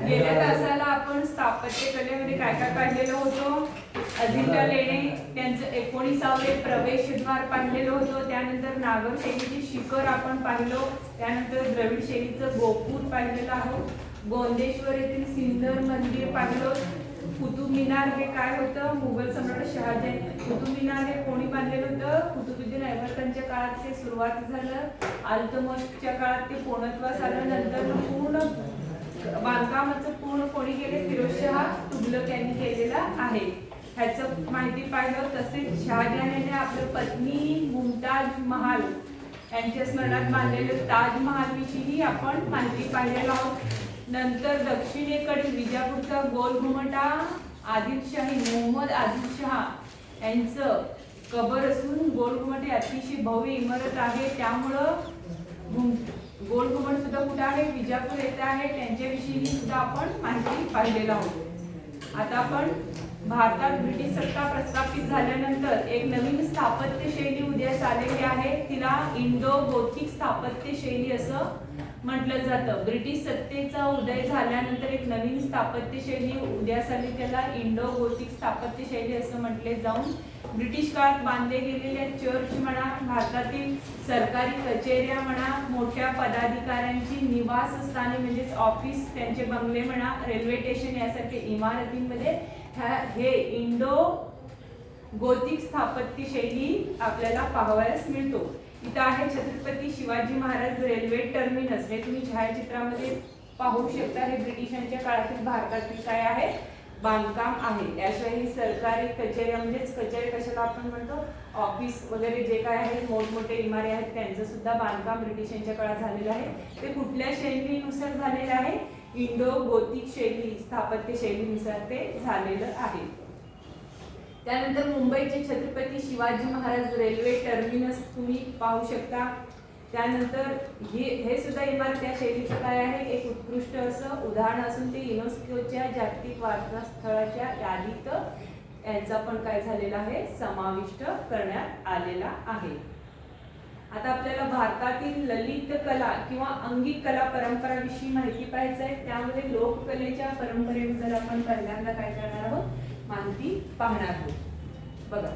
गेल्या तासाला आपण स्थापत्य कलेमध्ये काय काय पाहिलेलं होतं? अजिंठा लेणे त्यांचं 19वे प्रवेशद्वार पाहिलेलं होतं. त्यानंतर नागर शैलीचे शिखर आपण पाहिलो. त्यानंतर द्रविड शैलीचं गोपूर पाहिलेलं आहोत. गोंदेश्वर येथील सिंदर मंदिर पाहिलं. कुतुब मिनार हे काय होतं? मुघल सम्राट शहाजहान. कुतुब मिनार हे कोणी बांधलेलं होतं? कुतुबुद्दीन ऐबकांच्या काळात ते सुरुवात झालं. अल्तमशच्या काळात ते पूर्णत्वास आलं. नंतर पूर्ण बांधकामाचं पूर्ण कोणी केले? फिरोजशहा तुघलक यांनी केलेला आहे. ह्याचं माहिती पाहिलं. तसेच शहाजहानने आपल्या पत्नी मुमताज महाल यांच्या स्मरणात बांधलेले ताजमहाल विषयी आपण माहिती पाहिलेलं आहोत. नंतर दक्षिणेकडील विजापूरचा गोल घुमटा आदिलशाही मोहम्मद आदिलशहा यांचं कबर असून गोल घुमट ही अतिशय भव्य इमारत आहे. त्यामुळं गोल घुमट सुद्धा कुठे आहे? विजापूर येथे आहे. त्यांच्याविषयी सुद्धा आपण माहिती पाहिलेलं आहोत. आता आपण भारतात ब्रिटिश सत्ता प्रस्थापित झाल्यानंतर एक नवीन स्थापत्य शैली उदयास आलेली आहे. तिला इंडो गोथिक स्थापत्य शैली असं म्हटलं जातं. ब्रिटिश सत्तेचा उदय झाल्यानंतर एक नवीन स्थापत्य शैली उदयास आली. त्याला इंडो गोथिक स्थापत्य शैली असं म्हटले जाऊन ब्रिटिश काळात बांधले गेलेल्या चर्च म्हणा, भारतातील सरकारी कचेऱ्या म्हणा, मोठ्या पदाधिकाऱ्यांची निवासस्थाने म्हणजेच ऑफिस, त्यांचे बंगले म्हणा, रेल्वे स्टेशन यासारख्या इमारतींमध्ये हे इंडो गोथिक स्थापत्य शैली आपल्याला पाहावयास मिळतो. इथं आहे छत्रपती शिवाजी महाराज रेल्वे टर्मिनस. हे तुम्ही छायाचित्रामध्ये पाहू शकता. हे ब्रिटिशांच्या काळातील भारतातील काय आहे? बांधकाम आहे. याशिवाय सरकारी कचेऱ्या म्हणजेच कचेऱ्या कशाला आपण म्हणतो? ऑफिस वगैरे जे काय आहे मोठमोठे इमारती आहेत त्यांचं सुद्धा बांधकाम ब्रिटिशांच्या काळात झालेलं आहे. ते कुठल्या शैलीनुसार झालेलं आहे? इंडो गोथिक शैली स्थापत्य शैलीनुसार ते झालेलं आहे. त्यानंतर मुंबईचे छत्रपती शिवाजी महाराज रेल्वे टर्मिनस तुम्ही पाहू शकता. त्यानंतर हे सुद्धा इमारत या शैलीचं काय आहे? एक उत्कृष्ट असं उदाहरण असून ते युनेस्कोच्या जागतिक वारसा स्थळाच्या यादीत यांचा पण काय झालेला आहे? समाविष्ट करण्यात आलेला आहे. आता आपल्याला भारतातील ललित कला किंवा अंगिक कला परंपराविषयी माहिती पाहायचं आहे. त्यामध्ये लोककलेच्या परंपरेबद्दल आपण पहिल्यांदा काय करणार आहोत? माहिती पाहणार आहोत. बघा,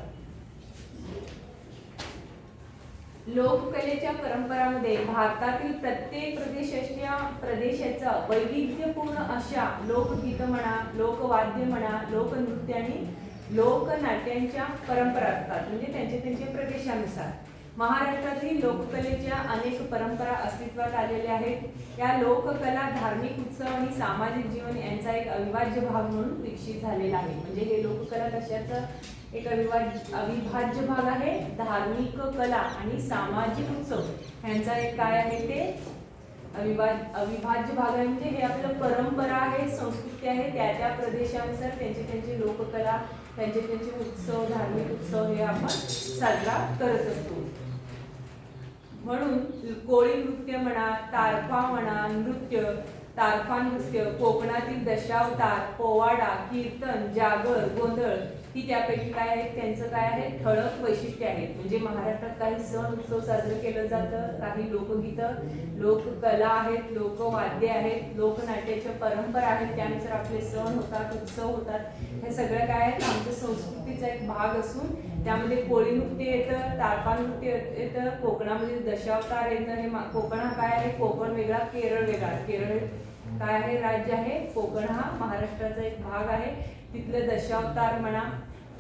लोककलेच्या परंपरामध्ये भारतातील प्रत्येक प्रदेशाचा वैविध्यपूर्ण अशा लोकगीत म्हणा, लोकवाद्य म्हणा, लोकनृत्य आणि लोकनाट्यांच्या परंपरा असतात. म्हणजे त्यांच्या प्रदेशानुसार महाराष्ट्रातील लोककलेच्या अनेक परंपरा अस्तित्वात आलेल्या आहेत. या लोककला धार्मिक उत्सव आणि सामाजिक जीवन यांचा एक अविभाज्य भाग म्हणून विकसित झालेला आहे. म्हणजे हे लोककला कशाचं एक अविभाज्य भाग आहे? धार्मिक कला आणि सामाजिक उत्सव यांचा एक काय आहे? ते अविभाज्य भाग आहे. म्हणजे हे आपलं परंपरा आहे, संस्कृती आहे. त्या प्रदेशानुसार त्यांची लोककला, त्यांचे उत्सव, धार्मिक उत्सव हे आपण साजरा करत असतो. म्हणून कोळी नृत्य म्हणा, तारपा म्हणा, तारपा नृत्य, कोकणातील दशावतार, पोवाडा, कीर्तन, जागर, गोंधळ ही त्यापैकी काय आहेत? त्यांचं काय आहे? ठळक वैशिष्ट्य आहेत. म्हणजे महाराष्ट्रात काही सण उत्सव साजरे केलं जातं, काही लोकगीतं, लोककला आहेत, लोकवाद्य आहेत, लोकनाट्याच्या परंपरा आहेत. त्यानुसार आपले सण होतात, उत्सव होतात. हे सगळं काय आहे? आमच्या संस्कृतीचा एक भाग असून त्यामध्ये कोळी नृत्य येतं, तारपा नृत्य येतं, कोकणामध्ये दशावतार येतं. हे कोकण हा काय आहे? कोकण वेगळा, केरळ वेगळा. केरळ काय आहे? राज्य आहे. कोकण हा महाराष्ट्राचा एक भाग आहे. तिथलं दशावतार म्हणा,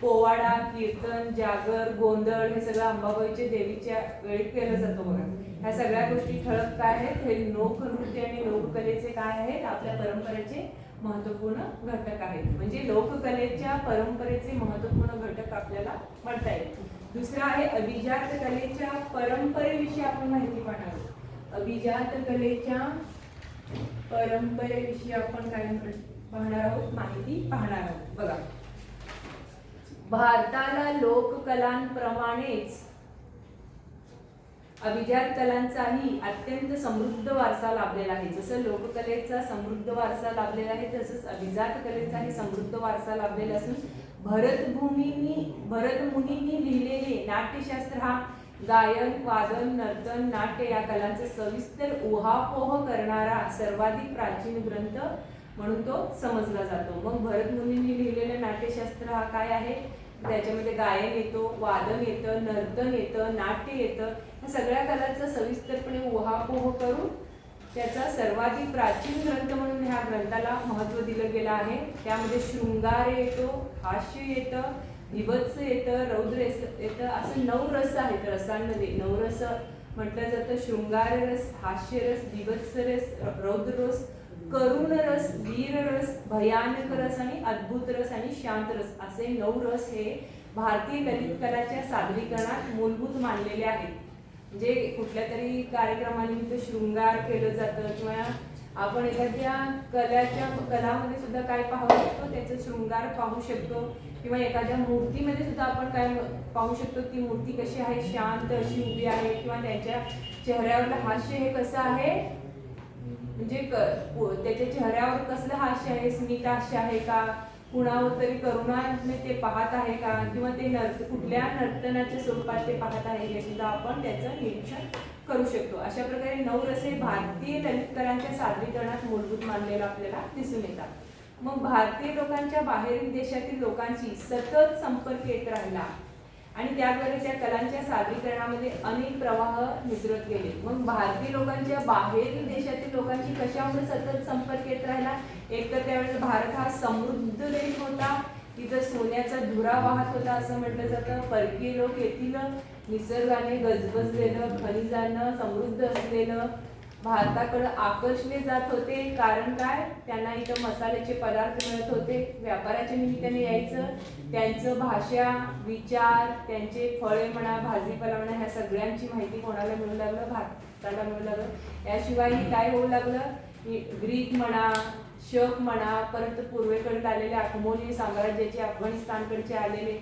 पोवाडा, कीर्तन, जागर, गोंधळ हे सगळं अंबाबाईच्या देवीच्या वेळी केलं जातं. बघा, ह्या सगळ्या गोष्टी ठळक काय आहेत? हे लोकनृत्य आणि लोककलेचे काय आहेत? आपल्या परंपरेचे महत्वपूर्ण घटक आहेत. म्हणजे लोककलेच्या परंपरेचे महत्वपूर्ण घटक आपल्याला म्हणता येईल. दुसरा आहे अभिजात कलेच्या परंपरेविषयी आपण माहिती पाहणार आहोत. अभिजात कलेच्या परंपरेविषयी आपण काय पाहणार आहोत? माहिती पाहणार आहोत. बघा, भारताला लोककलांप्रमाणेच अभिजात कलांचाही अत्यंत समृद्ध वारसा लाभलेला आहे. जसं लोककलेचा समृद्ध वारसा लाभलेला आहे तसंच अभिजात कलेचाही समृद्ध वारसा लाभलेला असून भरत मुनींनी लिहिलेले नाट्यशास्त्र हा गायन, वादन, नर्तन, नाट्य या कलांचा सविस्तर उहापोह करणारा सर्वाधिक प्राचीन ग्रंथ म्हणून तो समजला जातो. मग भरतमुनींनी लिहिलेलं नाट्यशास्त्र हा काय आहे? त्याच्यामध्ये गायन येतो, वादन येतं, नर्तन येतं, नाट्य येतं. या सगळ्या कलांचा सविस्तरपणे उहापोह करून त्याचा सर्वाधिक प्राचीन ग्रंथ म्हणून ह्या ग्रंथाला महत्त्व दिलं गेलं आहे. त्यामध्ये शृंगार येतो, हास्य येतं, विभत्स येतं, रौद्र येतं, असं 9 रस आहेत. रसांमध्ये 9 रस म्हटलं जातं. शृंगार रस, हास्यरस, विभत्स रस, रौद्र रस, करुण रस, वीर रस, भयानक रस आणि अद्भुत रस आणि शांत रस असे 9 रस हे भारतीय ललित कलाच्या सादरीकरणात मूलभूत मानलेले आहेत. म्हणजे कुठल्या तरी कार्यक्रमानिमित्त शृंगार केलं जातं किंवा आपण एखाद्या कलामध्ये सुद्धा काय पाहू शकतो, त्याचा शृंगार पाहू शकतो किंवा एखाद्या मूर्तीमध्ये सुद्धा आपण काय पाहू शकतो, ती मूर्ती कशी आहे, शांत अशी उभी आहे किंवा त्यांच्या चेहऱ्यावरलं हास्य हे कसं आहे, म्हणजे त्याच्या चेहऱ्यावर कसलं हास्य आहे, स्मित हास्य आहे का, कुणावर तरी करुणाने ते पाहत आहे का, किंवा ते कुठल्या नर्तनाच्या स्वरूपात ते पाहत आहे हे सुद्धा आपण त्याचं निरीक्षण करू शकतो. अशा प्रकारे 9 रस हे भारतीय ललित कलांच्या सादरीकरणात मूलभूत मानलेलं आपल्याला दिसून येतात. मग भारतीय लोकांच्या बाहेरील देशातील लोकांशी सतत संपर्क येत राहिला आणि त्याद्वारे त्या कलांच्या सादरीकरणामध्ये अनेक प्रवाह मिसळत गेले. मग भारतीय लोकांच्या बाहेरील देशातील लोकांशी कशामुळे सतत संपर्क येत राहिला? एक तर त्यावेळेस भारत हा समृद्ध देश होता, तिथं सोन्याचा धुरा वाहत होता असं म्हटलं जातं. परकीय लोक येथील निसर्गाने गजबजलेलं, खनिजानं समृद्ध असलेलं भारताकडे आकर्षले जात होते. कारण काय? त्यांना इथं मसाल्याचे पदार्थ मिळत होते, व्यापाराच्या निमित्ताने यायचं. त्यांचं भाषा, विचार, त्यांचे फळे म्हणा, भाजीपाला म्हणा, ह्या सगळ्यांची माहिती कोणाला मिळू लागलं? भारताला मिळू लागलं. याशिवायही काय होऊ लागलं? ग्रीक म्हणा, शक म्हणा, परत पूर्वेकडे आलेले अकमोनी साम्राज्याचे, अफगाणिस्तानकडचे आलेले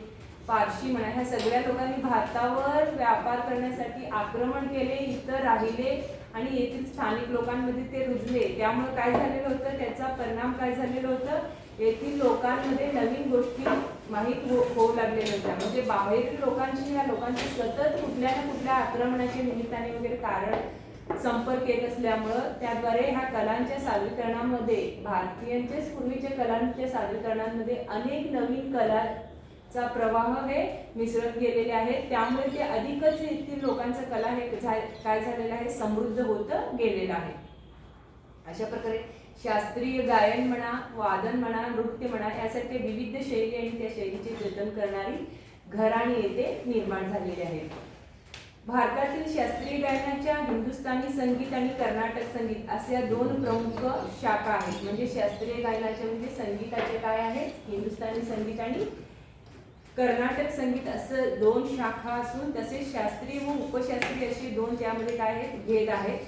पारशी म्हणा, ह्या सगळ्या लोकांनी भारतावर व्यापार करण्यासाठी आक्रमण केले, इथं राहिले आणि येथील स्थानिक लोकांमध्ये ते रुजले. त्यामुळे काय झालेलं होतं? त्याचा परिणाम काय झालेलं होतं? येथील लोकांमध्ये नवीन गोष्टी माहीत होऊ लागलेल्या होत्या. म्हणजे बाहेरील लोकांशी या लोकांची सतत कुठल्या ना कुठल्या आक्रमणाच्या निमित्ताने वगैरे कारण संपर्क येत असल्यामुळं त्याद्वारे ह्या कलांच्या सादरीकरणामध्ये, भारतीयांच्याच पूर्वीच्या कलांच्या सादरीकरणांमध्ये अनेक नवीन कलाचा प्रवाह हे मिसळत गेलेले आहेत. त्यामुळे ते अधिकच येथील लोकांचं कला हे काय झालेलं आहे? समृद्ध होतं गेलेलं आहे. अशा प्रकारे शास्त्रीय गायन म्हणा, वादन म्हणा, नृत्य म्हणा, यासारखे विविध शैली आणि त्या शैलीचे जतन करणारी घराणी येथे निर्माण झालेली आहेत. भारतातील शास्त्रीय गायनाच्या हिंदुस्थानी संगीत आणि कर्नाटक संगीत अशा 2 प्रमुख शाखा आहेत. म्हणजे शास्त्रीय गायनाच्या म्हणजे संगीताचे काय आहेत? हिंदुस्थानी संगीत आणि कर्नाटक संगीत असं 2 शाखा असून तसेच शास्त्रीय व उपशास्त्रीय असे 2 त्यामध्ये काय आहेत? भेद आहेत.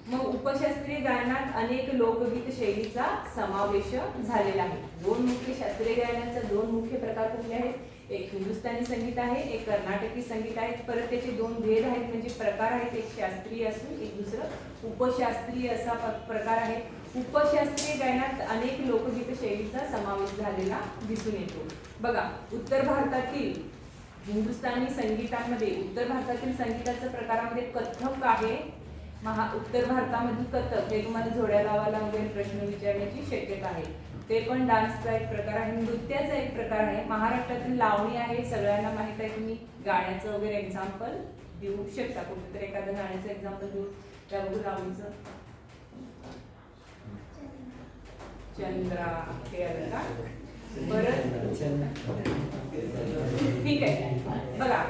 मग उपशास्त्रीय गायनात अनेक लोकगीत शैलीचा समावेश झालेला आहे. 2 मुख्य शास्त्रीय गायनाचे 2 मुख्य प्रकार कुठले आहेत? एक हिंदुस्थानी संगीत आहे, एक कर्नाटकी संगीत आहे. परत त्याचे 2 भेद आहेत, म्हणजे प्रकार आहेत. एक शास्त्रीय असून एक दुसरं उपशास्त्रीय असा प्रकार आहे. उपशास्त्रीय गायनात अनेक लोकगीत शैलीचा समावेश झालेला दिसून येतो. बघा, उत्तर भारतातील हिंदुस्थानी संगीतामध्ये, उत्तर भारतातील संगीताच्या प्रकारामध्ये कथ्थक आहे. उत्तर भारतामधील कथ्थक हे तुम्हाला जोड्या लावायला वगैरे प्रश्न विचारण्याची शक्यता आहे. ते पण डान्सचा एक प्रकार आहे, नृत्याचा एक प्रकार आहे. महाराष्ट्रातील लावणी आहे, सगळ्यांना माहित आहे. तुम्ही गाण्याचं वगैरे एक्झाम्पल देऊ शकता, कुठेतरी एखादं गाण्याचं एक्झाम्पल देऊ. त्याबद्दल लावणीचं चंद्रा हे आलं का? परत ठीक आहे. बघा,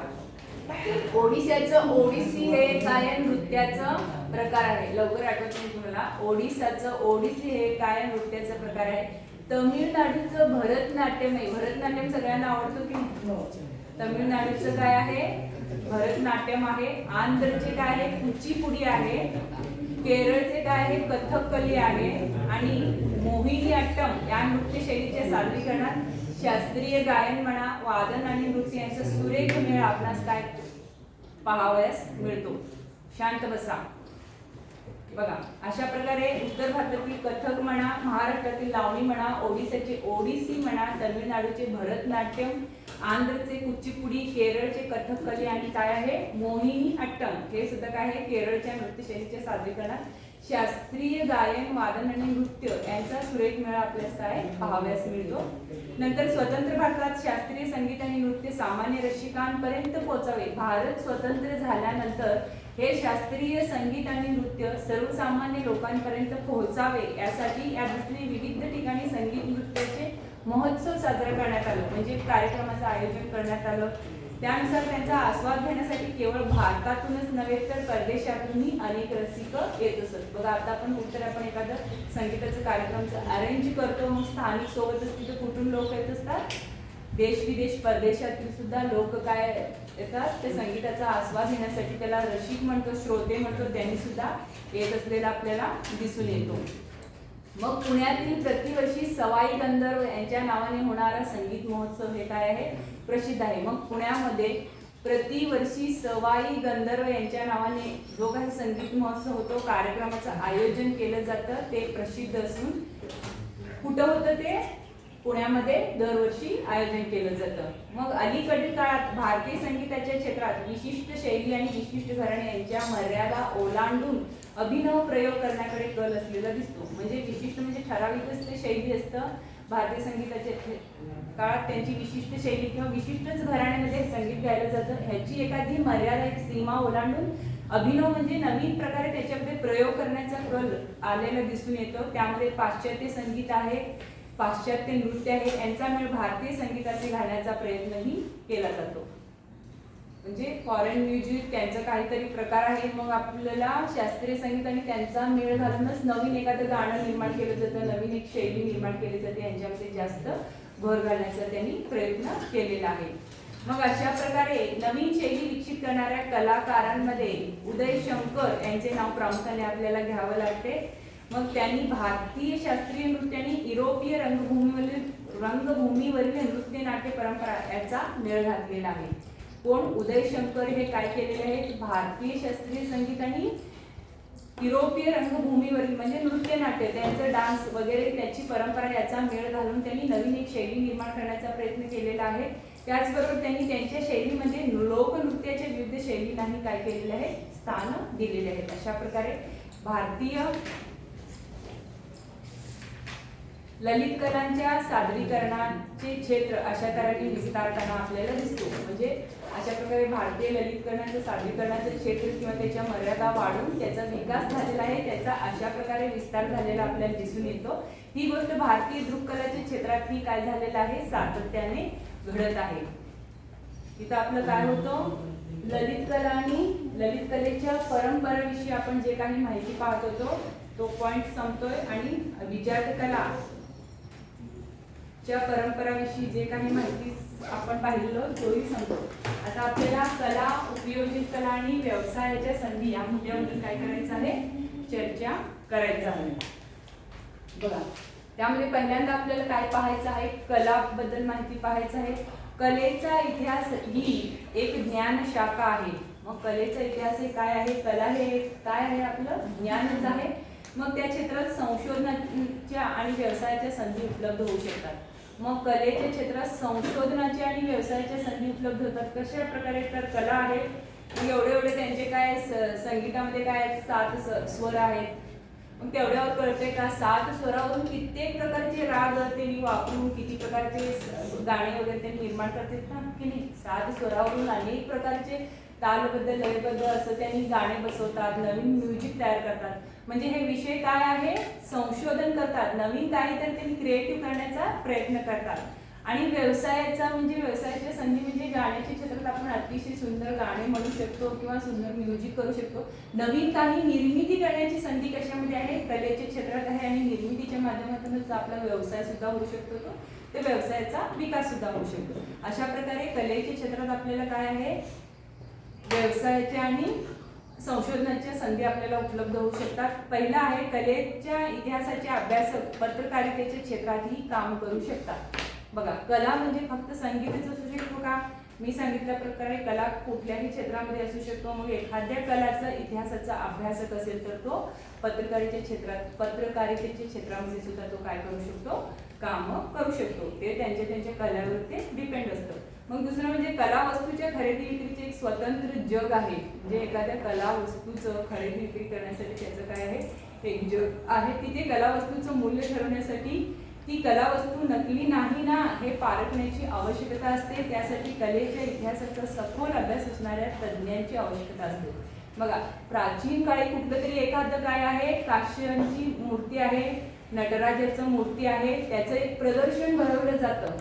ओडिशाचं ओडिसी हे गायन नृत्याचं प्रकार आहे. लवकर आठवत नाही तुम्हाला. ओडिसाचं ओडिसी हे गायन नृत्याचा प्रकार आहे. तमिळनाडूचं भरतनाट्यम आहे. भरतनाट्यम सगळ्यांना आवडतो की? तमिळनाडूचं काय आहे? भरतनाट्यम आहे. आंध्रचे काय आहे? कुचिपुडी आहे. केरळचे काय आहे? कथकली आहे. आणि मोहिनीअट्टम या नृत्य शैलीच्या सादरीकरणात शास्त्रीय गायन म्हणा, वादन आणि नृत्य यांचा सुरेख मेळ आपणास काय पाहावयास मिळतो. शांत बसा. बघा, अशा प्रकारे उत्तर भारतातील कथक म्हणा, महाराष्ट्रातील लावणी म्हणा, ओडिसाचे ओडिसी म्हणा, तमिळनाडूचे भरतनाट्यम आंध्रचे कुचिपुडी, केरळचे कथकली आणि काय आहे मोहिनी अट्टम हे सुद्धा काय आहे केरळच्या नृत्यशैलीच्या सादरीकरणात शास्त्रीय गायन, वादन आणि नृत्य यांचा सुरेख मेळ आपल्यास काय पाहाव्यास मिळतो. नंतर स्वतंत्र भारतात शास्त्रीय संगीत आणि नृत्य सामान्य रसिकांपर्यंत पोहोचावे. भारत स्वतंत्र झाल्यानंतर हे शास्त्रीय संगीत आणि नृत्य सर्वसामान्य लोकांपर्यंत पोहोचावे यासाठी या दृष्टीने विविध ठिकाणी संगीत नृत्याचे महोत्सव साजरा करण्यात आला, म्हणजे कार्यक्रमाचं आयोजन करण्यात आलं. त्यानुसार त्यांचा आस्वाद घेण्यासाठी केवळ भारतातूनच नव्हे तर परदेशातूनही अनेक रसिक येत असत. बघा आता आपण कुठेतरी आपण एखादं संगीताचं कार्यक्रमचं अरेंज करतो, मग स्थानिक सोबतच तिथे कुठून लोक येत असतात, देश विदेश परदेशातील सुद्धा लोक काय येतात ते संगीताचा आस्वाद घेण्यासाठी. त्याला रसिक म्हणतो, श्रोते म्हणतो, त्यांनी सुद्धा येत असलेला आपल्याला दिसून येतो. मग पुण्यातील प्रतिवर्षी सवाई गंधर्व यांच्या नावाने होणारा संगीत महोत्सव हे काय आहे प्रसिद्ध आहे. मग पुण्यामध्ये प्रतिवर्षी सवाई गंधर्व यांच्या नावाने जो काही संगीत महोत्सव होतो, कार्यक्रमाचं आयोजन केलं जातं, ते प्रसिद्ध असून कुठं होतं ते पुण्यामध्ये दरवर्षी आयोजन केलं जातं. मग अलीकडील काळात भारतीय संगीताच्या क्षेत्रात विशिष्ट शैली आणि विशिष्ट घराणे यांच्या मर्यादा ओलांडून अभिनव प्रयोग करण्याकडे कल असलेला दिसतो. म्हणजे विशिष्ट म्हणजे ठराविकच ते शैली असतं. भारतीय संगीताच्या काळात त्यांची विशिष्ट शैली किंवा विशिष्टच घराण्यामध्ये संगीत गायलं जातं, ह्याची एखादी मर्यादा एक सीमा ओलांडून अभिनव म्हणजे नवीन प्रकारे त्याच्यामध्ये प्रयोग करण्याचा कल आलेला दिसून येतो. त्यामध्ये पाश्चात्य संगीत आहे, पाश्चात्य नृत्य आहे, यांचा मेळ भारतीय संगीताचे घालण्याचा प्रयत्नही केला जातो. म्हणजे फॉरेन म्युझिक त्यांचं काहीतरी प्रकार आहे, मग आपल्याला शास्त्रीय संगीत आणि त्यांचा मेळ घालूनच नवीन एखादं गाणं निर्माण केलं जातं, नवीन एक शैली निर्माण केली जाते, यांच्यामध्ये जास्त भर घालण्याचा त्यांनी प्रयत्न केलेला आहे. मग अशा प्रकारे नवीन शैली विकसित करणाऱ्या कलाकारांमध्ये उदय शंकर यांचे नाव प्रामुख्याने आपल्याला घ्यावं लागते. मग त्यांनी भारतीय शास्त्रीय नृत्य आणि युरोपीय रंगभूमीवरील नृत्य नाट्य परंपरा याचा मेळ घातलेला आहे. कोण उदय शंकर हे काय केलेले आहेत, भारतीय शास्त्रीय संगीत आणि युरोपीय रंगभूमीवरील म्हणजे नृत्य नाट्य त्यांचं डान्स वगैरे त्याची परंपरा याचा मेळ घालून त्यांनी नवीन एक शैली निर्माण करण्याचा प्रयत्न केलेला आहे. त्याचबरोबर त्यांनी त्यांच्या शैलीमध्ये लोकनृत्याच्या विविध शैलींनाही काय केलेले आहे स्थान दिलेले आहेत. अशा प्रकारे भारतीय ललित कलांच्या सादरीकरणाचे क्षेत्र अशा तऱ्हेने विस्तारताना आपल्याला दिसतो. म्हणजे अशा प्रकारे भारतीय ललित कलांच्या सादरीकरणाचे क्षेत्र किंवा त्याच्या मर्यादा वाढून त्याचा विकास झालेला आहे, त्याचा अशा प्रकारे विस्तार झालेला आपल्याला दिसून येतो. ही गोष्ट भारतीय दृक्कलाच्या क्षेत्रातही काय झालेलं आहे सातत्याने घडत आहे. इथं आपलं काय होतं ललित कला आणि ललित कलेच्या परंपरेविषयी आपण जे काही माहिती पाहत होतो तो पॉइंट संपतोय आणि विजात कला च्या परंपराविषयी जे काही माहिती आपण पाहिलं तोही सांगतो. आता आपल्याला कला, उपयोजित कला आणि व्यवसायाच्या संधी या मुद्द्यावर काय करायचं आहे चर्चा करायचं आहे. बघा त्यामध्ये पहिल्यांदा आपल्याला काय पाहायचं आहे कलाबद्दल माहिती पाहायचं आहे. कलेचा इतिहास ही एक ज्ञान शाखा आहे. मग कलेचा इतिहास हे काय आहे, कला हे काय आहे आपलं ज्ञानच आहे. मग त्या क्षेत्रात संशोधनाच्या आणि व्यवसायाच्या संधी उपलब्ध होऊ शकतात. मग कलेच्या क्षेत्रात संशोधनाच्या आणि व्यवसायाच्या संधी उपलब्ध होतात. कशा प्रकारे तर कला आहे एवढे त्यांचे काय संगीतामध्ये काय 7 स्वर आहेत. मग तेवढ्यावर कळते का 7 स्वरावरून कित्येक प्रकारचे राग त्यांनी वापरून किती प्रकारचे गाणे वगैरे त्यांनी निर्माण करतात ना की नाही. 7 स्वरावरून अनेक प्रकारचे तालबद्ध लयबद्ध असं त्यांनी गाणे बसवतात, नवीन म्युझिक तयार करतात. म्हणजे हे विषय काय आहे संशोधन करतात, नवीन काहीतरी त्यांनी क्रिएटिव्ह करण्याचा प्रयत्न करतात. आणि व्यवसायाचा म्हणजे व्यवसायाच्या संधी म्हणजे गाण्याच्या क्षेत्रात आपण अतिशय सुंदर गाणे म्हणू शकतो किंवा सुंदर म्युझिक करू शकतो. नवीन काही निर्मिती करण्याची संधी कशामध्ये आहे कलेच्या क्षेत्रात आहे आणि निर्मितीच्या माध्यमातूनच आपला व्यवसाय सुद्धा होऊ शकतो, ते व्यवसायाचा विकास सुद्धा होऊ शकतो. अशा प्रकारे कलेच्या क्षेत्रात आपल्याला काय आहे व्यवसायाच्या आणि संशोधनाच्या संधी आपल्याला उपलब्ध होऊ शकतात. पहिला आहे कलेच्या इतिहासाचे अभ्यासक पत्रकारितेच्या क्षेत्रातही काम करू शकतात. बघा कला म्हणजे फक्त संगीतच असू शकतो का, मी सांगितल्या प्रकारे कला कुठल्याही क्षेत्रामध्ये असू शकतो. मग एखाद्या कलाचा इतिहासाचा अभ्यासक असेल तर तो पत्रकारितेच्या क्षेत्रामध्ये सुद्धा तो काय करू शकतो काम करू शकतो. ते त्यांच्या कलेवर ते डिपेंड असतं. मग दुसरं म्हणजे कला वस्तूच्या खरेदी विक्रीचे एक स्वतंत्र जग आहे. म्हणजे एखाद्या कला वस्तूचं खरेदी विक्री करण्यासाठी त्याचं काय आहे, एक जग आहे. तिथे कला वस्तूचं मूल्य ठरवण्यासाठी ती कला वस्तू नकली नाही ना हे पारखण्याची आवश्यकता असते. त्यासाठी कलेच्या इतिहासाचा सखोल अभ्यास असणाऱ्या तज्ज्ञांची आवश्यकता असते. बघा, प्राचीन काळी कुठलं तरी एखादं काय आहे, काश्यांची मूर्ती आहे, नटराजाचं मूर्ती आहे, त्याचं एक प्रदर्शन भरवलं जातं.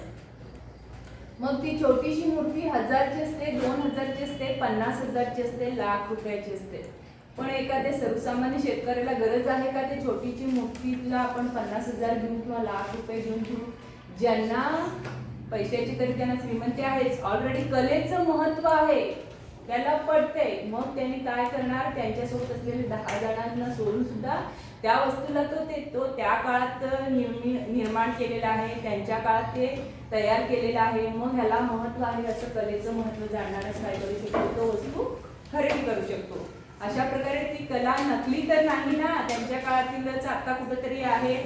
मग ती छोटीशी मूर्ती 1000ची असते, 2000ची असते, 50,000ची असते, ₹1,00,000 असते. पण एखाद्या सर्वसामान्य शेतकऱ्याला गरज आहे का ते छोटीची मूर्तीला आपण 50,000 घेऊन किंवा ₹1,00,000 घेऊन घेऊ? ज्यांना पैशाची तरी त्यांना श्रीमंती आहेच, ऑलरेडी कलेचं महत्व आहे, त्याला पडते. मग त्यांनी काय करणार, त्यांच्यासोबत असलेले 10 जणांना सोडून सुद्धा त्या वस्तूला तो त्या काळात निर्माण केलेला आहे, त्यांच्या काळात ते तयार केलेलं आहे. मग ह्याला महत्व आहे असं कलेचं महत्व जाणणारच काय करू शकतो, तो वस्तू खरेदी करू शकतो. अशा प्रकारे ती कला नकली तर नाही ना, त्यांच्या काळातीलच आता कुठंतरी आहे.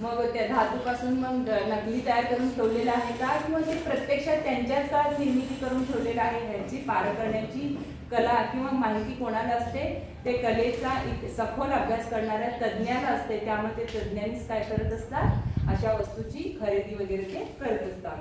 मग त्या धातूपासून मग नकली तयार करून ठेवलेलं आहे का, किंवा ते प्रत्यक्षात त्यांच्याच काळात निर्मिती करून ठेवलेलं आहे, ह्याची पारख करण्याची कला किंवा माहिती कोणाला असते, ते कलेचा सखोल अभ्यास करणाऱ्या तज्ज्ञाला असते. त्यामुळे ते तज्ज्ञांनीच काय करत असतात, अशा वस्तूची खरेदी वगैरे ते करत असतात.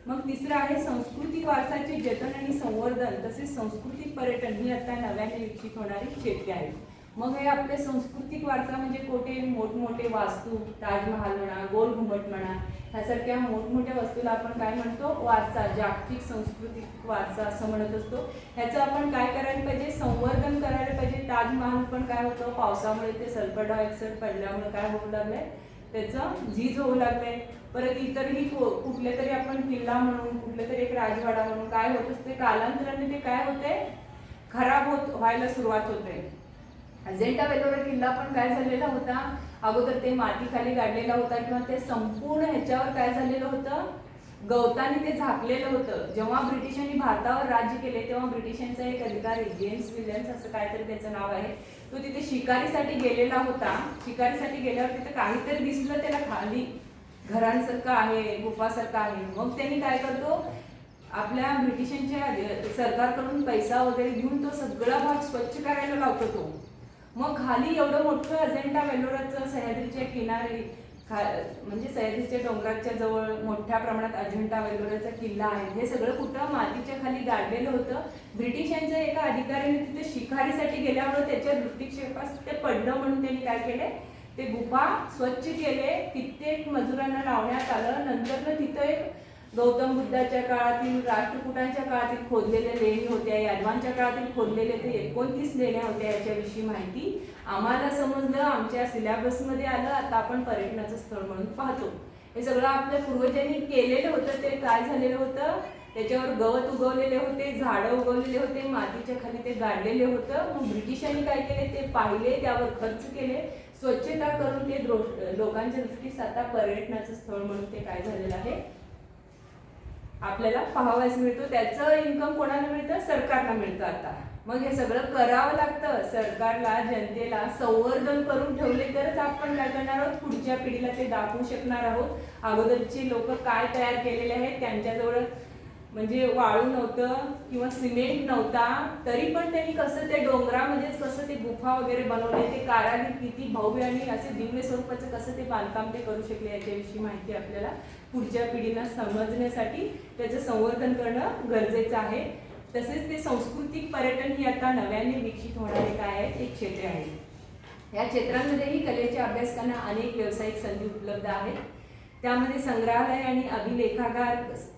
मग तिसरं आहे सांस्कृतिक वारसाचे जतन आणि संवर्धन तसेच सांस्कृतिक पर्यटन ही आता नव्याने विकसित होणारी क्षेत्रे आहेत. मग हे आपले सांस्कृतिक वारसा म्हणजे कोठे मोठमोठे वास्तू, ताजमहाल म्हणा, गोल घुमट म्हणा, ह्यासारख्या मोठमोठ्या वस्तूला आपण काय म्हणतो, वारसा, जागतिक सांस्कृतिक वारसा असं म्हणत असतो. ह्याचं आपण काय करायला पाहिजे, संवर्धन करायला पाहिजे. ताजमहाल पण काय होतं, पावसामुळे ते सल्फर डायऑक्साईड पडल्यामुळे काय होऊ लागलंय, त्याचं झीज होऊ लागलंय. परत इतरही कुठले तरी आपण किल्ला म्हणून, कुठले तरी एक राजवाडा म्हणून काय होत असते, कालांतराने ते काय होते, खराब व्हायला सुरुवात होते. अजिंठा वेल्लोरा किल्ला पण काय झालेला होता, अगोदर ते मातीखाली गाडलेला होता किंवा ते संपूर्ण ह्याच्यावर काय झालेलं होतं, गवताने ते झाकलेलं होतं. जेव्हा ब्रिटिशांनी भारतावर राज्य केले तेव्हा ब्रिटिशांचा एक अधिकारी जेम्स विलियम्स असं काहीतरी त्याचं नाव आहे, तो तिथे शिकारीसाठी गेलेला होता. शिकारीसाठी गेल्यावर तिथे काहीतरी दिसलं त्याला, खाली घरांसारखं आहे, गुफासारखं आहे. मग त्यांनी काय करतो, आपल्या ब्रिटिशांच्या सरकारकडून पैसा वगैरे घेऊन तो सगळा भाग स्वच्छ करायला लावतो तो. मग खाली एवढं मोठं अजिंठा वेल्लोराचं सह्याद्रीच्या किनारी म्हणजे सह्याद्रीच्या डोंगराच्या जवळ मोठ्या प्रमाणात अजिंठा वेल्लोराचा किल्ला आहे. हे सगळं कुठं मातीच्या खाली गाडलेलं होतं. ब्रिटिशांच्या एका अधिकाऱ्याने तिथे शिकारीसाठी गेल्यामुळे त्याच्या दृष्टिक्षेपास ते पडलं म्हणून त्यांनी काय केले, ते गुफा स्वच्छ केले, कित्येक मजुरांना लावण्यात आलं. नंतर तिथं एक गौतम बुद्धाच्या काळातील, राष्ट्रकूटांच्या काळातील खोदलेल्या लेणी होत्या, यादवांच्या काळातील खोदलेले ते 29 लेण्या होत्या. याच्याविषयी माहिती आम्हाला समजलं, आमच्या सिलेबसमध्ये आलं. आता आपण पर्यटनाचं स्थळ म्हणून पाहतो. हे सगळं आपल्या पूर्वजांनी केलेलं होतं. ते काय झालेलं होतं, त्याच्यावर गवत उगवलेले होते, झाडं उगवलेले होते, मातीच्या खाली ते गाडलेले होतं. मग ब्रिटिशांनी काय केले, ते पाहिले, त्यावर खर्च केले, स्वच्छता करून ते लोकांच्या दृष्टीस आता पर्यटनाचं स्थळ म्हणून ते काय झालेलं आहे, आपल्याला पाहावयास मिळतो. त्याचं इन्कम कोणाला मिळतं, सरकारला मिळतं. आता मग हे सगळं करावं लागतं सरकारला, जनतेला संवर्धन करून ठेवले तरच आपण काय करणार आहोत, पुढच्या पिढीला ते दाखवू शकणार आहोत. अगोदरची लोक काय तयार केलेले आहेत, त्यांच्याजवळ म्हणजे वाळू नव्हतं किंवा सिमेंट नव्हता, तरी पण त्यांनी कसं ते डोंगरामध्येच कसं ते गुफा वगैरे बनवले, ते कारागीर किती भव्य आणि असे दिव्य स्वरूपाचं कसं ते बांधकाम ते करू शकले, याच्याविषयी माहिती आपल्याला पुढच्या पिढीला समजण्यासाठी त्याचं संवर्धन करणं गरजेचं आहे. तसेच ते सांस्कृतिक पर्यटन ही आता नव्याने विकसित होणारे काय आहेत, एक क्षेत्र आहे. या क्षेत्रांमध्येही कलेच्या अभ्यासकांना अनेक व्यावसायिक संधी उपलब्ध आहेत. त्यामध्ये संग्रहालय आणि अभिलेखागार,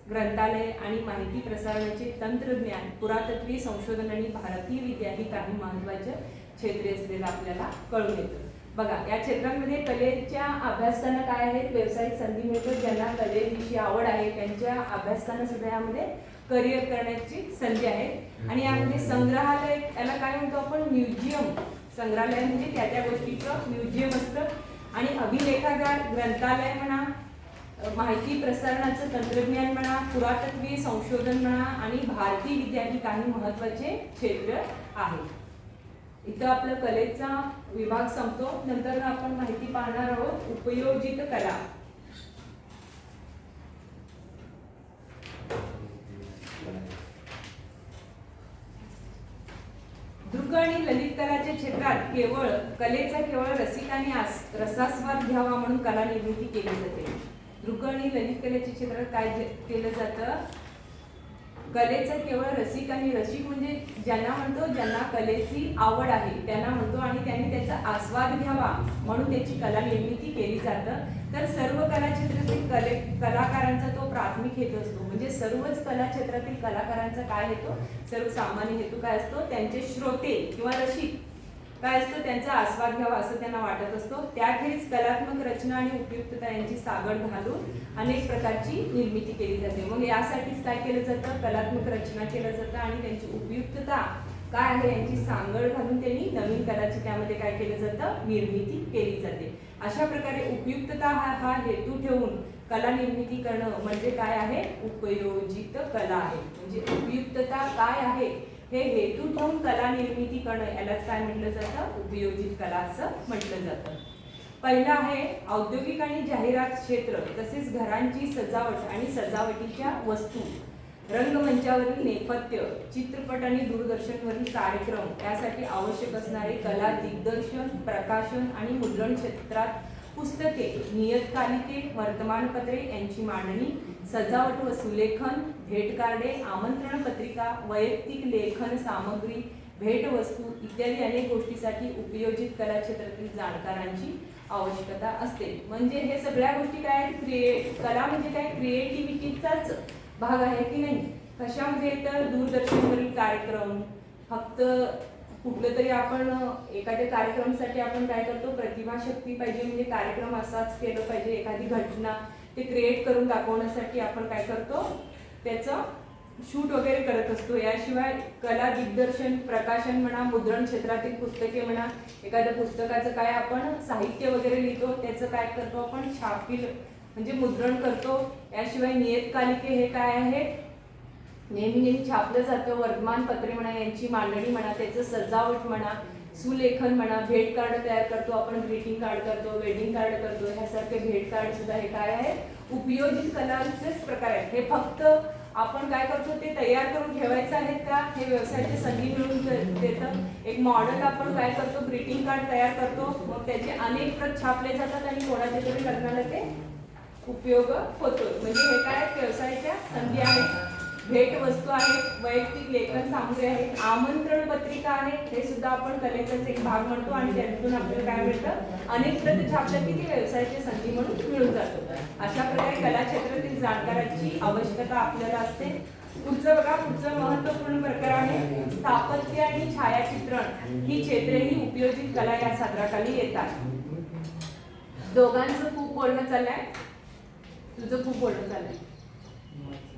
ग्रंथालय आणि माहिती प्रसारणाचे तंत्रज्ञान, पुरातत्वीय संशोधन आणि भारतीय विद्या ही काही महत्त्वाचे क्षेत्रे असलेलं आपल्याला कळून येतं. बघा, या क्षेत्रांमध्ये कलेच्या अभ्यासकांना काय आहेत, व्यावसायिक संधी मिळतात. ज्यांना कलेविषयी आवड आहे त्यांच्या अभ्यासकांना सुद्धा यामध्ये करिअर करण्याची संधी आहे. आणि यामध्ये संग्रहालय, याला काय म्हणतो आपण, म्युझियम. संग्रहालय म्हणजे त्या त्या गोष्टीचं म्युझियम असतं. आणि अभिलेखागार, ग्रंथालय म्हणा, माहिती प्रसारणाचं तंत्रज्ञान म्हणा, पुरातत्वीय संशोधन म्हणा आणि भारतीय विद्या ही काही महत्त्वाचे क्षेत्र आहेत. इथं आपलं कलेचा विभाग संपतो. नंतर आपण माहिती पाहणार आहोत उपयोजित कला. आणि ललित कलाच्या क्षेत्रात केवळ रसिकांनी रसास्वाद घ्यावा म्हणून कला निर्मिती केली जाते. दृक आणि ललित कलेच्या क्षेत्रात काय केलं जातं? कलेचा केवळ रसिकांनी, रसिक म्हणजे ज्यांना कलेची आवड आहे त्यांना म्हणतो, आणि त्यांनी त्याचा आस्वाद घ्यावा म्हणून त्याची कला निर्मिती केली जातं. तर सर्व कला क्षेत्रातील कलाकारांचा तो प्राथमिक हेतू असतो. म्हणजे सर्वच कला क्षेत्रातील कलाकारांचा काय हेतू, सर्वसामान्य हेतू काय असतो? त्यांचे श्रोते किंवा रसिक काय असतं? त्यांचा आस्वाद घ्यावा असं त्यांना वाटत असतो. त्याखेरीज कलात्मक रचना आणि उपयुक्तता यांची सागड घालून अनेक प्रकारची निर्मिती केली जाते. मग यासाठीच काय केलं जातं? कलात्मक रचना केलं जातं आणि त्यांची उपयुक्तता काय आहे यांची सांगड घालून त्यांनी नवीन कलाची त्यामध्ये काय केलं जातं? निर्मिती केली जाते. अशा प्रकारे उपयुक्तता हा हेतू ठेवून कला निर्मिती करणं म्हणजे काय आहे? उपयोजित कला आहे. म्हणजे उपयुक्तता काय आहे हे हेतू ठेवून कला निर्मिती करणं यालाच काय म्हटलं जातं? उपयोजित कला असं म्हटलं जातं. पहिलं आहे औद्योगिक आणि जाहिरात क्षेत्र, तसेच घरांची सजावट आणि सजावटीच्या वस्तू, रंगमंचावरील नेपथ्य, चित्रपट आणि दूरदर्शनवरील कार्यक्रम यासाठी आवश्यक असणारे कला दिग्दर्शन, प्रकाशन आणि मुद्रण क्षेत्रात पुस्तके, नियतकालिके, वर्तमानपत्रे यांची मांडणी, सजावट व सुलेखन, भेट कार्डे, आमंत्रण पत्रिका, वैयक्तिक लेखन सामग्री, भेटवस्तू इत्यादी अनेक गोष्टीसाठी उपयोजित कला क्षेत्रातील जाणकारांची आवश्यकता असते. म्हणजे हे सगळ्या गोष्टी काय? कला म्हणजे काय? क्रिएटिव्हिटीचाच भाग आहे की नाही? कशामध्ये तर दूरदर्शनवरील कार्यक्रम, फक्त कुठलं तरी आपण एखाद्या कार्यक्रमासाठी आपण काय करतो? प्रतिभाशक्ती पाहिजे, म्हणजे कार्यक्रम असाच केलं पाहिजे, एखादी घटना ते क्रिएट करून दाखवण्यासाठी आपण काय करतो? त्याचं शूट वगैरे करत असतो. याशिवाय कला दिग्दर्शन, प्रकाशन म्हणा, मुद्रण क्षेत्रातील पुस्तके म्हणा, एखाद्या पुस्तकाचं काय आपण साहित्य वगैरे लिहितो त्याचं काय करतो आपण? छापील म्हणजे मुद्रण करतो. याशिवाय नियतकालिके हे काय आहे? नेहमी छापलं जातं. वर्तमानपत्रे म्हणा यांची मांडणी म्हणा, त्याचं सजावट म्हणा, सुलेखन म्हणा, भेट कार्ड तयार करतो आपण, ग्रीटिंग कार्ड करतो, वेडिंग कार्ड करतो, ह्यासारखे भेट कार्ड सुद्धा हे काय आहे? उपयोजित कलांचेच प्रकार आहेत. हे फक्त आपण काय करतो? ते तयार करून ठेवायचं आहेत का? हे व्यवसायाची संधी मिळून देतं. एक मॉडेल आपण काय करतो? ग्रीटिंग कार्ड तयार करतो, मग त्याचे अनेक प्रत छापले जातात आणि कोणाच्या तरी लग्नाला ते उपयोग होतो. म्हणजे हे काय? व्यवसायाच्या संधी आहेत. भेट वस्तू आहेत, वैयक्तिक लेखन सामग्री आहे, आमंत्रण पत्रिका आहे, हे सुद्धा आपण कलेचाच एक भाग म्हणतो आणि त्यातून आपल्याला काय मिळतं? अनेक प्रत छापलं की ती व्यवसायाची संधी म्हणून मिळून जातो. अशा प्रकारे कला क्षेत्रातील जाणकारांची आवश्यकता आपल्याला असते. पुढचं बघा, पुढचं महत्त्वपूर्ण प्रकार आहे स्थापत्य आणि छायाचित्रण ही क्षेत्रेही उपयोजित कला या सदराखाली येतात. दोघांचं खूप बोलणं चाललंय, तुझं खूप बोलणं चाललंय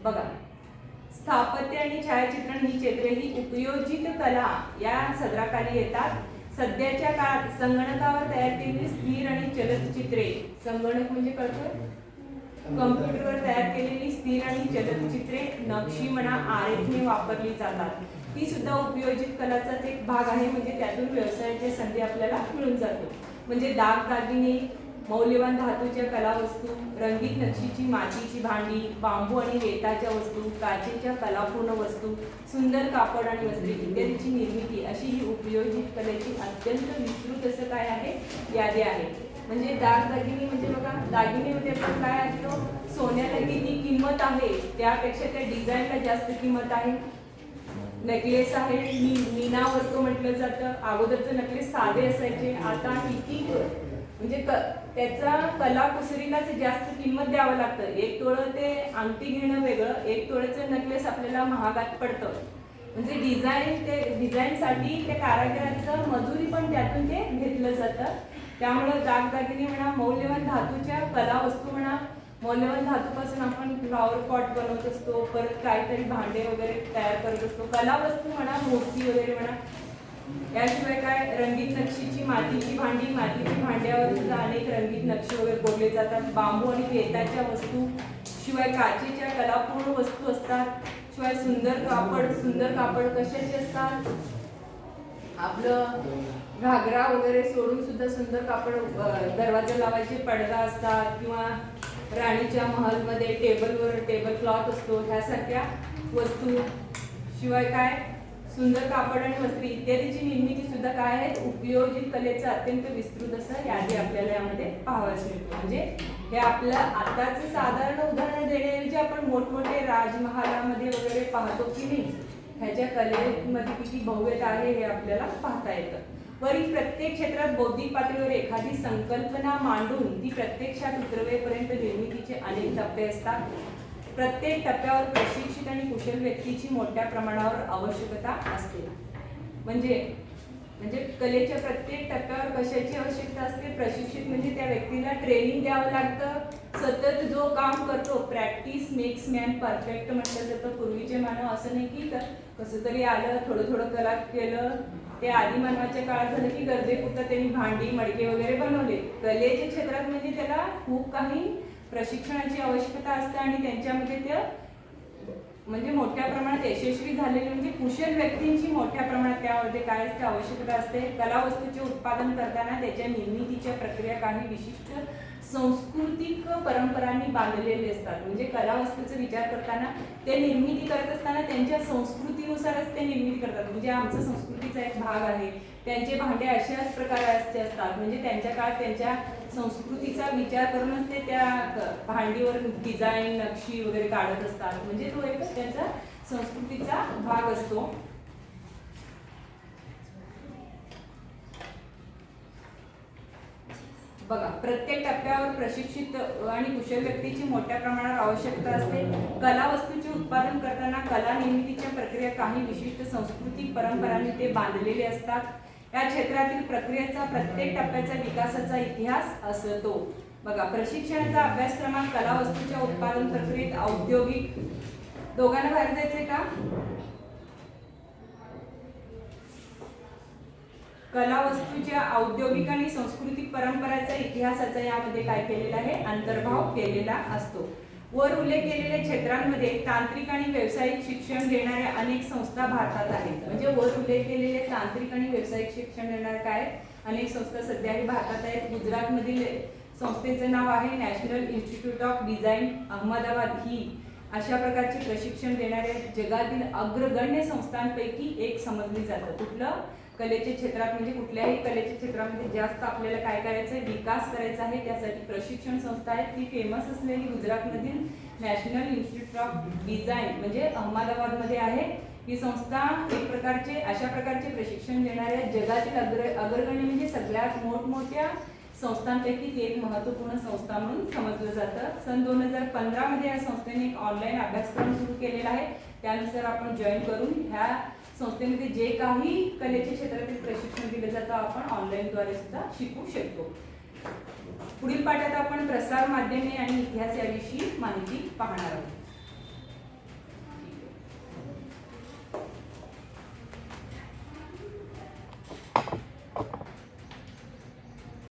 बघा. स्थापत्य आणि छायाचित्रण ही क्षेत्रे ही उपयोजित कला या सदराखाली येतात. सध्याच्या काळात संगणकावर तयार केलेली स्थिर आणि चलत चित्रे, संगणक म्हणजे कळतोय? कम्प्युटरवर तयार केलेली स्थिर आणि चलत चित्रे, नक्षी म्हणा, आरेखने वापरली जातात. ती सुद्धा उपयोजित कलाचाच एक भाग आहे. म्हणजे त्यातून व्यवसायाची संधी आपल्याला मिळून जातो. म्हणजे दागदागिने, मौल्यवान धातूच्या कलावस्तू, रंगीत नक्षीची मातीची भांडी, बांबू आणि वेताच्या वस्तू, काचेच्या कलापूर्ण वस्तू, सुंदर कापड आणि वस्त्रे इत्यादीची निर्मिती अशी ही उपयोजित कलेची अत्यंत विस्तृत असं काय आहे? यादी आहे. म्हणजे दागदागिने म्हणजे बघा, दागिनेमध्ये पण काय असतो? सोन्याला किती किंमत आहे त्यापेक्षा त्या डिझाईनला जास्त किंमत आहे. नेकलेस आहे, मीनावर्क म्हटलं जातं. अगोदरचं नेकलेस साधे असायचे, आता किती म्हणजे त्याचा कलाकुसरीलाच जास्त किंमत द्यावं लागतं. एक तोळं ते अंगठी घेणं वेगळं, एक तोळ्याचं नेकलेस आपल्याला महागात पडतं. म्हणजे डिझाईनसाठी त्या कारागिराचं मजुरी पण त्यातून ते घेतलं जातं. त्यामुळं दागदागिने म्हणा, मौल्यवान धातूच्या कलावस्तू म्हणा, मौल्यवान धातूपासून आपण फ्लॉवर पॉट बनवत असतो, परत काहीतरी भांडे वगैरे तयार करत असतो, कलावस्तू म्हणा, मूर्ती वगैरे म्हणा. याशिवाय काय? रंगीत नक्षीची मातीची भांडी, मातीच्या भांड्यावर सुद्धा अनेक रंगीत नक्षी वगैरे कोरले जातात. बांबू आणि वेताच्या वस्तू, शिवाय काचेच्या कलापूर्ण वस्तू असतात. शिवाय सुंदर कापड कशाचे असतात? आपलं घागरा वगैरे सोडून सुद्धा सुंदर कापड, दरवाजा लावायचे पडदा असतात, किंवा राणीच्या महलमध्ये टेबल क्लॉथ असतो, ह्यासारख्या वस्तू. शिवाय काय? सुंदर कापड आणि वस्त्र इत्यादीची निर्मिती सुद्धा काय आहे, उपयोजित कलेचं अत्यंत विस्तृत असं यादी आपल्याला यामध्ये पाहावयास मिळतो. म्हणजे हे आपलं आताचं साधारण उदाहरण देण्याऐवजी आपण मोठमोठे राजमहालामध्ये वगैरे पाहतो की नाही, ह्याच्या कलेमध्ये किती भव्यता आहे हे आपल्याला पाहता येतं. वरील प्रत्येक क्षेत्रात बौद्धिक पातळीवर एखादी संकल्पना मांडून ती प्रत्यक्षात उतरवेपर्यंत निर्मितीचे अनेक टप्पे असतात. प्रत्येक टप्प्यावर प्रशिक्षित आणि कुशल व्यक्तीची मोठ्या प्रमाणावर आवश्यकता असते. म्हणजे कलेच्या प्रत्येक टप्प्यावर कशाची आवश्यकता असते, प्रशिक्षित म्हणजे त्या व्यक्तीला ट्रेनिंग द्यावं लागतं. सतत जो काम करतो, प्रॅक्टिस मेक्स मॅन परफेक्ट म्हटलं जातं. पूर्वीचे मानव असं नाही की कसं तरी आलं थोडं थोडं कला केलं, ते आधी मानवाच्या काळात झालं की गरजेपुरतं त्यांनी भांडी मडके वगैरे बनवले. कलेच्या क्षेत्रात म्हणजे त्याला खूप काही प्रशिक्षणाची आवश्यकता असते आणि त्यांच्यामध्ये ते म्हणजे मोठ्या प्रमाणात यशस्वी झालेले म्हणजे कुशल व्यक्तींची मोठ्या प्रमाणात त्यामध्ये काय असते, आवश्यकता असते. कलावस्तूचे उत्पादन करताना त्याच्या निर्मितीच्या प्रक्रिया काही विशिष्ट सांस्कृतिक परंपरांनी बांधलेले असतात. म्हणजे कलावस्तूचा विचार करताना ते निर्मिती करत असताना त्यांच्या संस्कृतीनुसारच ते निर्मिती करतात. म्हणजे आमचा संस्कृतीचा एक भाग आहे, त्यांचे भांडे अशाच प्रकाराचे असतात. म्हणजे त्यांच्या काळात त्यांच्या संस्कृतीचा विचार करूनच ते त्या भांडीवर डिझाईन नक्षी वगैरे काढत असतात. म्हणजे तो एक त्यांचा संस्कृतीचा भाग असतो. बघा, प्रत्येक टप्प्यावर प्रशिक्षित आणि कुशल व्यक्तीची मोठ्या प्रमाणात आवश्यकता असते. कलावस्तूचे उत्पादन करताना कला निर्मितीच्या प्रक्रिया काही विशिष्ट सांस्कृतिक परंपरांनी ते बांधलेले असतात. या क्षेत्रातील प्रक्रियेचा प्रत्येक टप्प्याचा विकासाचा इतिहास असतो. बघा, प्रशिक्षणाचा अभ्यासक्रमात कलावस्तूच्या उत्पादन प्रक्रियेत औद्योगिक दोघांना बाहेर जायचंय का, कलावस्तूच्या औद्योगिक आणि सांस्कृतिक परंपरांचा इतिहासाचा यामध्ये काय केलेला आहे, अंतर्भाव केलेला असतो. वर उल्लेख केलेल्या क्षेत्रांमध्ये तांत्रिक आणि व्यावसायिक शिक्षण देणाऱ्या अनेक संस्था भारतात आहेत. म्हणजे वर उल्लेख केलेले तांत्रिक आणि व्यावसायिक शिक्षण देणाऱ्या काय अनेक संस्था सध्याही भारतात आहेत. गुजरातमधील संस्थेचं नाव आहे national institute of design Ahmedabad. ही अशा प्रकारचे प्रशिक्षण देणाऱ्या जगातील अग्रगण्य संस्थांपैकी एक समजली जातं. कुठलं, कलेच्या क्षेत्रात म्हणजे कुठल्याही कलेच्या क्षेत्रामध्ये जास्त आपल्याला काय करायचं आहे, विकास करायचा आहे. त्यासाठी प्रशिक्षण संस्था आहे ती फेमस असलेली गुजरातमधील नॅशनल इन्स्टिट्यूट ऑफ डिझाईन म्हणजे अहमदाबादमध्ये आहे. ही संस्था एक प्रकारचे अशा प्रकारचे प्रशिक्षण देणाऱ्या जगातील अग्रगण्य म्हणजे सगळ्यात मोठमोठ्या संस्थांपैकी ती एक महत्त्वपूर्ण संस्था म्हणून समजलं जातं. सन 2015 मध्ये या संस्थेने एक ऑनलाईन अभ्यासक्रम सुरू केलेला आहे. त्यानुसार आपण जॉईन करून ह्या संस्थेमध्ये जे काही कलेच्या क्षेत्रातील प्रशिक्षण दिलं जातं आपण ऑनलाईनद्वारे सुद्धा शिकू शकतो. पुढील पाठात आपण प्रसार माध्यमे आणि इतिहास याविषयी माहिती पाहणार आहोत.